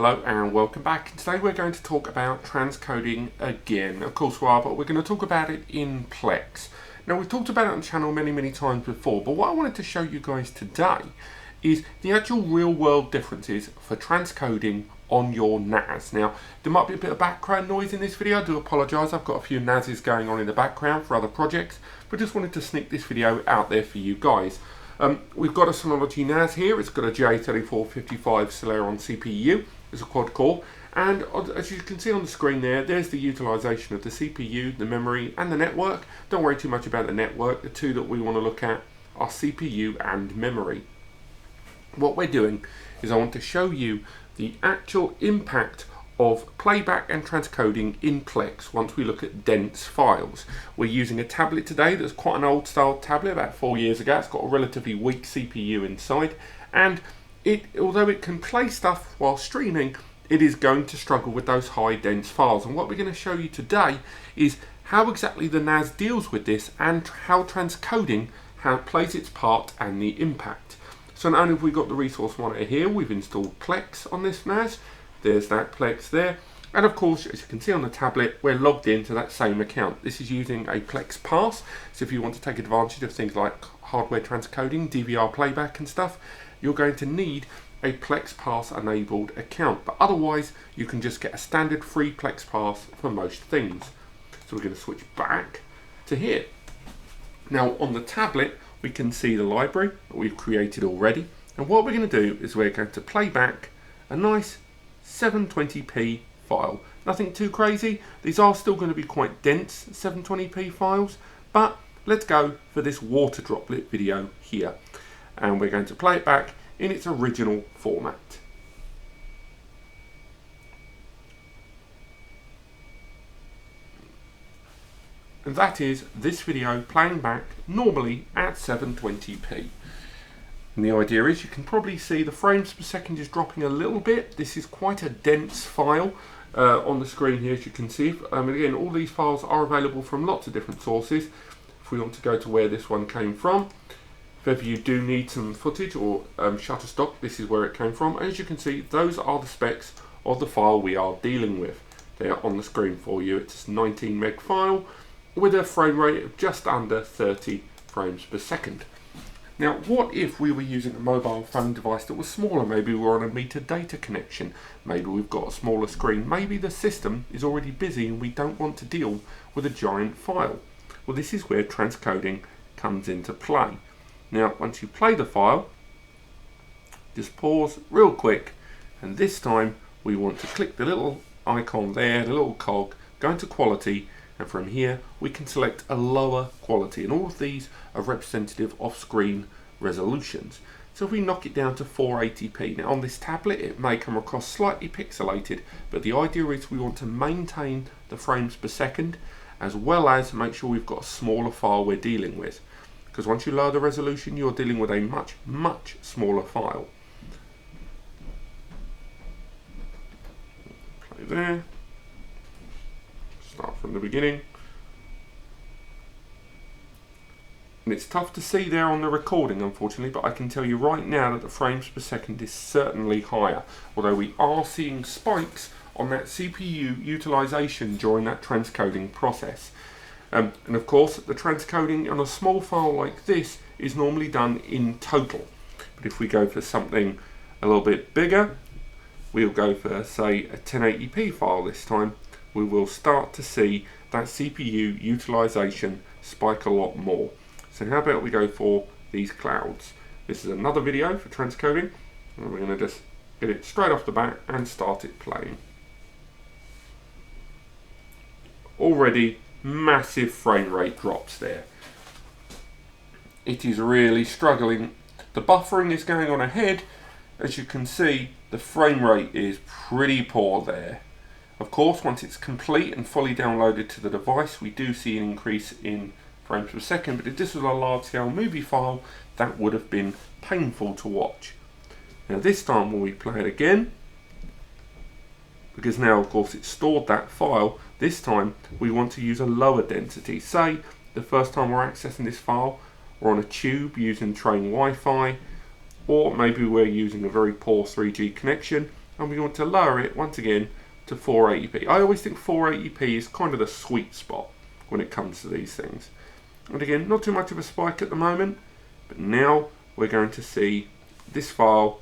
Hello and welcome back. Today we're going to talk about transcoding again. Of course we are, but we're going to talk about it in Plex. Now we've talked about it on the channel many times before, but what I wanted to show you guys today is the actual real world differences for transcoding on your NAS. Now there might be a bit of background noise in this video, I do apologise, I've got a few NASs going on in the background for other projects, but just wanted to sneak this video out there for you guys. We've got a Synology NAS here. It's got a J3455 Celeron CPU. It's a quad core, and as you can see on the screen there's the utilization of the CPU, the memory and the network. Don't worry too much about the network. The two that we want to look at are CPU and memory. What we're doing is I want to show you the actual impact of playback and transcoding in Plex once we look at dense files. We're using a tablet today that's quite an old style tablet, about 4 years ago. It's got a relatively weak CPU inside, and although it can play stuff while streaming, it is going to struggle with those high dense files. And what we're going to show you today is how exactly the NAS deals with this and how transcoding plays its part and the impact. So not only have we got the resource monitor here, we've installed Plex on this NAS. There's that Plex there, and of course, as you can see on the tablet, we're logged into that same account. This is using a Plex Pass, so if you want to take advantage of things like hardware transcoding, DVR playback and stuff, you're going to need a Plex Pass enabled account, but otherwise you can just get a standard free Plex Pass for most things. So we're going to switch back to here. Now on the tablet we can see the library that we've created already, and what we're going to do is we're going to play back a nice 720p file. Nothing too crazy. These are still going to be quite dense 720p files, but let's go for this water droplet video here, and we're going to play it back in its original format. And that is this video playing back normally at 720p. And the idea is you can probably see the frames per second is dropping a little bit. This is quite a dense file on the screen here, as you can see. Again, all these files are available from lots of different sources. If we want to go to where this one came from, if ever you do need some footage or Shutterstock, this is where it came from. As you can see, those are the specs of the file we are dealing with. They are on the screen for you. It's a 19 meg file with a frame rate of just under 30 frames per second. Now, what if we were using a mobile phone device that was smaller? Maybe we're on a meter data connection. Maybe we've got a smaller screen. Maybe the system is already busy and we don't want to deal with a giant file. Well, this is where transcoding comes into play. Now, once you play the file, just pause real quick, and this time we want to click the little icon there, the little cog, go into quality, and from here we can select a lower quality, and all of these are representative of screen resolutions. So if we knock it down to 480p, now on this tablet it may come across slightly pixelated, but the idea is we want to maintain the frames per second as well as make sure we've got a smaller file we're dealing with, because once you lower the resolution you're dealing with a much smaller file. Play there. Start from the beginning. And it's tough to see there on the recording, unfortunately, but I can tell you right now that the frames per second is certainly higher, although we are seeing spikes on that CPU utilization during that transcoding process. And of course, the transcoding on a small file like this is normally done in total. But if we go for something a little bit bigger, we'll go for, say, a 1080p file this time, we will start to see that CPU utilization spike a lot more. So how about we go for these clouds? This is another video for transcoding, and we're going to just get it straight off the bat and start it playing. Already massive frame rate drops there. It is really struggling. The buffering is going on ahead. As you can see, the frame rate is pretty poor there. Of course, once it's complete and fully downloaded to the device, we do see an increase in frames per second, but if this was a large-scale movie file, that would have been painful to watch. Now this time when we play it again, because now of course it's stored that file, this time we want to use a lower density. Say the first time we're accessing this file, we're on a tube using train Wi-Fi, or maybe we're using a very poor 3G connection and we want to lower it once again to 480p. I always think 480p is kind of the sweet spot when it comes to these things. And again, not too much of a spike at the moment, but now we're going to see this file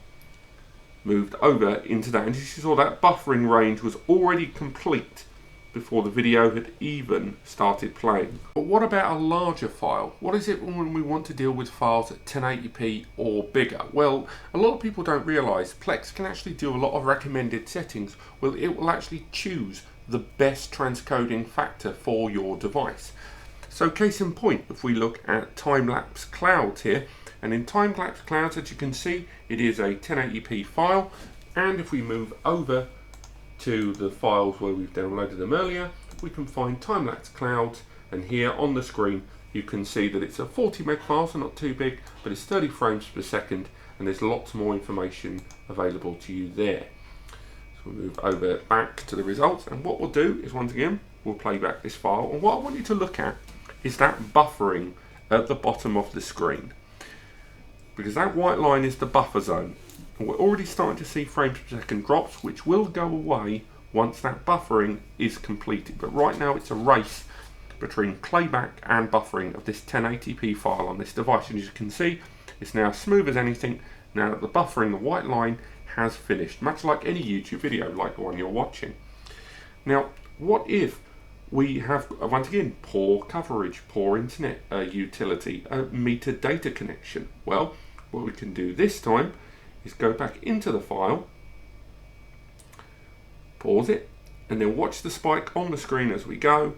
moved over into that. And as you saw, that buffering range was already complete before the video had even started playing. But what about a larger file? What is it when we want to deal with files at 1080p or bigger? Well, a lot of people don't realize Plex can actually do a lot of recommended settings. Well, it will actually choose the best transcoding factor for your device. So case in point, if we look at time-lapse clouds here, and in time-lapse clouds, as you can see, it is a 1080p file. And if we move over to the files where we've downloaded them earlier, we can find time-lapse clouds, and here on the screen you can see that it's a 40 meg file, so not too big, but it's 30 frames per second, and there's lots more information available to you there. So we'll move over back to the results, and what we'll do is, once again, we'll play back this file, and what I want you to look at is that buffering at the bottom of the screen, because that white line is the buffer zone. And we're already starting to see frames per second drops, which will go away once that buffering is completed. But right now it's a race between playback and buffering of this 1080p file on this device. And as you can see, it's now smooth as anything. Now that the buffering, the white line, has finished, much like any YouTube video, like the one you're watching. Now, what if we have, once again, poor coverage, poor internet utility, a metered data connection? Well, what we can do this time is go back into the file, pause it, and then watch the spike on the screen as we go.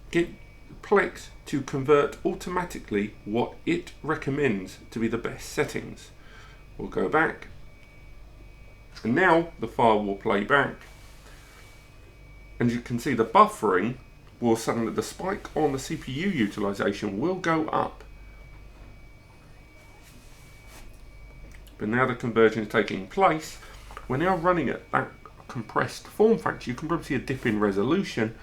Get Plex to convert automatically what it recommends to be the best settings. We'll go back, and now the file will play back. And you can see the buffering will suddenly, the spike on the CPU utilization will go up. But now the conversion is taking place, we're now running at that compressed form factor. You can probably see a dip in resolution,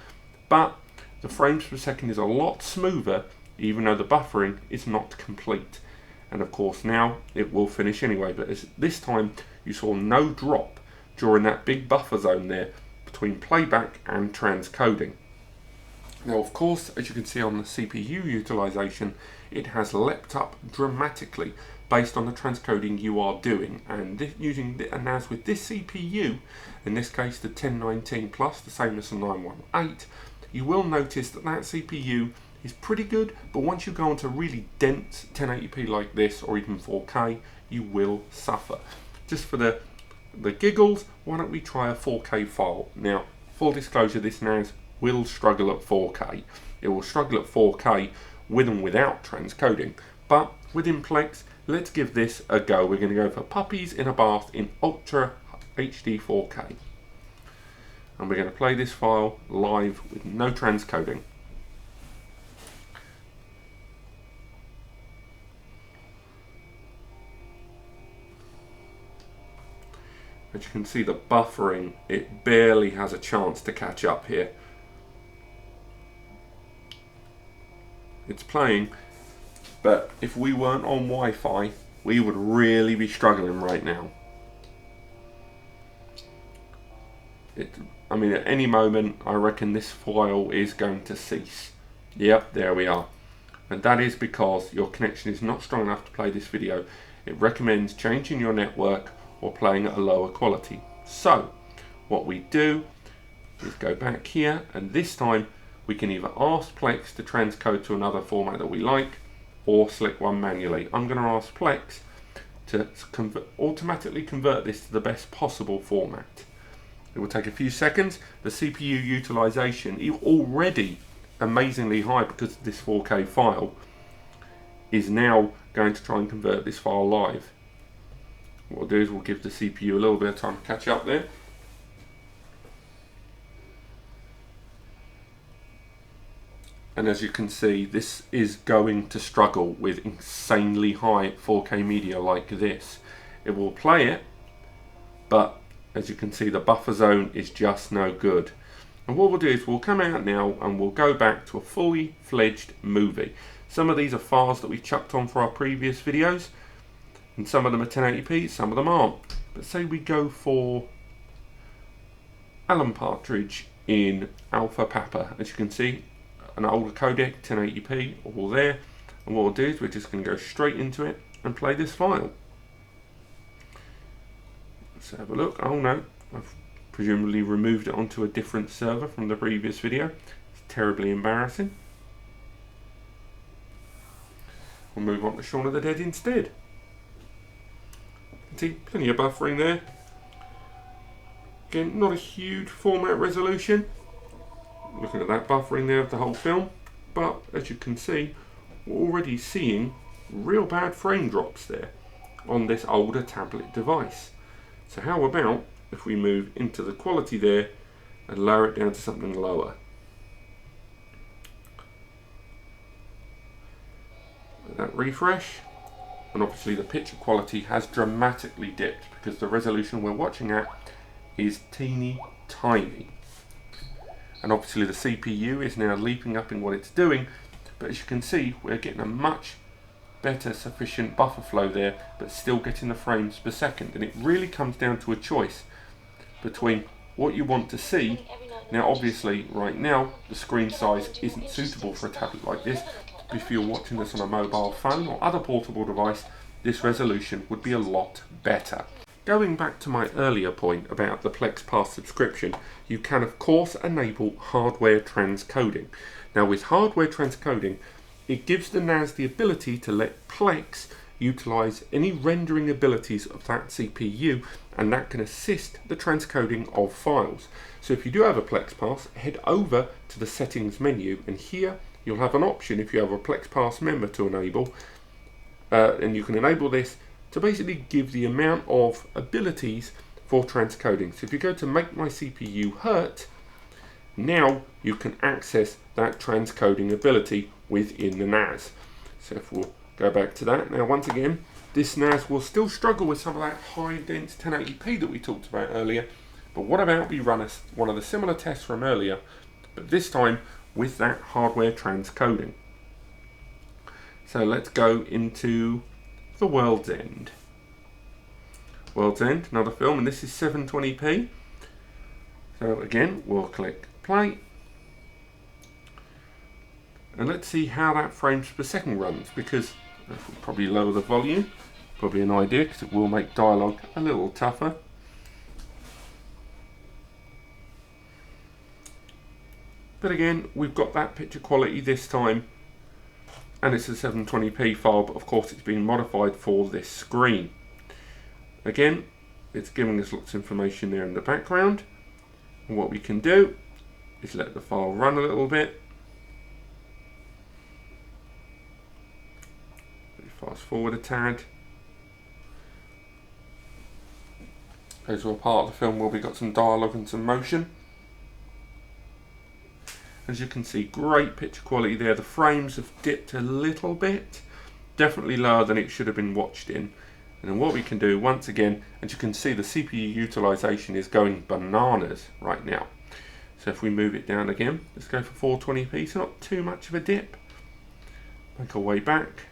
but the frames per second is a lot smoother, even though the buffering is not complete. And of course now it will finish anyway, but this time you saw no drop during that big buffer zone there between playback and transcoding. Now of course, as you can see on the CPU utilization, it has leapt up dramatically based on the transcoding you are doing, and using the NAS with this CPU, in this case the 1019 Plus, the same as the 918, you will notice that that CPU is pretty good, but once you go onto really dense 1080p like this, or even 4K, you will suffer. Just for the giggles, why don't we try a 4K file? Now, full disclosure, this NAS will struggle at 4K. It will struggle at 4K with and without transcoding, but within Plex, let's give this a go. We're going to go for puppies in a bath in Ultra HD 4K. And we're going to play this file live with no transcoding. As you can see, the buffering, it barely has a chance to catch up here. It's playing, but if we weren't on Wi-Fi, we would really be struggling right now. I mean, at any moment, I reckon this file is going to cease. Yep, there we are. And that is because your connection is not strong enough to play this video. It recommends changing your network or playing at a lower quality. So, what we do is go back here, and this time we can either ask Plex to transcode to another format that we like, or select one manually. I'm going to ask Plex to automatically convert this to the best possible format. It will take a few seconds. The CPU utilization is already amazingly high because this 4K file is now going to try and convert this file live. What we'll do is we'll give the CPU a little bit of time to catch up there. And as you can see, this is going to struggle with insanely high 4K media like this. It will play it, but as you can see, the buffer zone is just no good. And what we'll do is we'll come out now and we'll go back to a fully fledged movie. Some of these are files that we chucked on for our previous videos, and some of them are 1080p, some of them aren't. But say we go for Alan Partridge in Alpha Papa. As you can see, an older codec, 1080p, all there. And what we'll do is we're just going to go straight into it and play this file. Let's have a look. Oh no, I've presumably removed it onto a different server from the previous video. It's terribly embarrassing. We'll move on to Shaun of the Dead instead. See, plenty of buffering there. Again, not a huge format resolution. Looking at that buffering there of the whole film. But as you can see, we're already seeing real bad frame drops there on this older tablet device. So how about if we move into the quality there and lower it down to something lower. Let that refresh. And obviously the picture quality has dramatically dipped because the resolution we're watching at is teeny tiny. And obviously the CPU is now leaping up in what it's doing, but as you can see, we're getting a much better sufficient buffer flow there, but still getting the frames per second. And it really comes down to a choice between what you want to see. Now obviously right now the screen size isn't suitable for a tablet like this. If you're watching this on a mobile phone or other portable device, this resolution would be a lot better. Going back to my earlier point about the Plex Pass subscription, you can of course enable hardware transcoding. Now with hardware transcoding, it gives the NAS the ability to let Plex utilize any rendering abilities of that CPU, and that can assist the transcoding of files. So if you do have a Plex Pass, head over to the settings menu, and here you'll have an option if you have a Plex Pass member to enable, and you can enable this to basically give the amount of abilities for transcoding. So if you go to make my CPU hurt, now you can access that transcoding ability within the NAS. So if we'll go back to that, now once again, this NAS will still struggle with some of that high dense 1080p that we talked about earlier, but what about we run one of the similar tests from earlier, but this time with that hardware transcoding. So let's go into The World's End. World's End, another film, and this is 720p. So again, we'll click play. And let's see how that frames per second runs, because we'll probably lower the volume, probably an idea, because it will make dialogue a little tougher. But again, we've got that picture quality this time, and it's a 720p file, but of course it's been modified for this screen. Again, it's giving us lots of information there in the background, and what we can do is let the file run a little bit. Fast forward a tad. Goes to a part of the film where we got some dialogue and some motion. As you can see, great picture quality there. The frames have dipped a little bit, definitely lower than it should have been watched in. And then what we can do, once again, as you can see, the CPU utilization is going bananas right now. So if we move it down again, let's go for 420p, so not too much of a dip. Make our way back.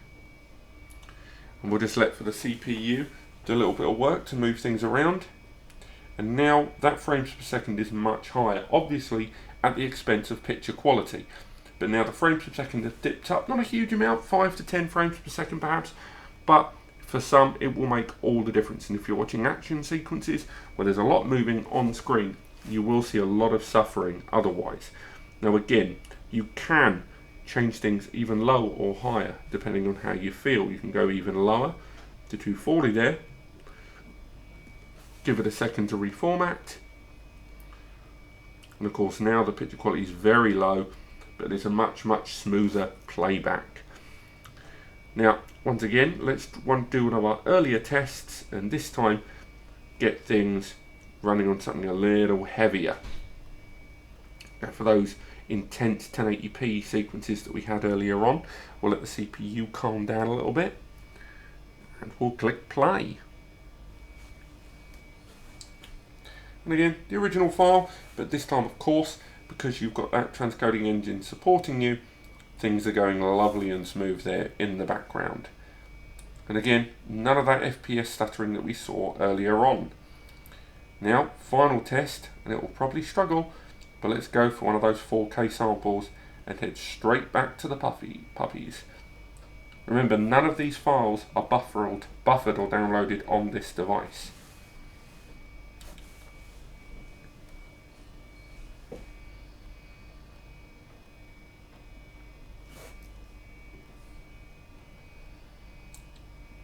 And we'll just let for the CPU do a little bit of work to move things around. And now that frames per second is much higher, obviously at the expense of picture quality. But now the frames per second have dipped up, not a huge amount, 5 to 10 frames per second perhaps, but for some it will make all the difference. And if you're watching action sequences where there's a lot moving on screen, you will see a lot of suffering otherwise. Now again, you can change things even low or higher depending on how you feel. You can go even lower to 240 there, give it a second to reformat, and of course now the picture quality is very low, but it's a much smoother playback. Now once again, let's do one of our earlier tests, and this time get things running on something a little heavier. Now for those intense 1080p sequences that we had earlier on, we'll let the CPU calm down a little bit, and we'll click play. And again, the original file, but this time of course, because you've got that transcoding engine supporting you, things are going lovely and smooth there in the background. And again, none of that FPS stuttering that we saw earlier on. Now, final test, and it will probably struggle, but let's go for one of those 4K samples and head straight back to the puppies. Remember, none of these files are buffered or downloaded on this device.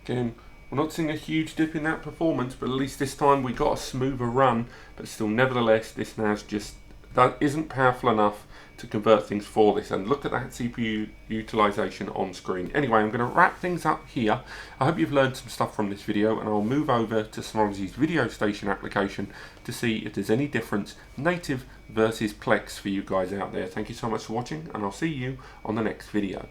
Again, we're not seeing a huge dip in that performance, but at least this time we got a smoother run, but still nevertheless this NAS just isn't powerful enough to convert things for this. And look at that CPU utilization on screen. Anyway, I'm going to wrap things up here. I hope you've learned some stuff from this video, and I'll move over to Synology's Video Station application to see if there's any difference native versus Plex for you guys out there. Thank you so much for watching, and I'll see you on the next video.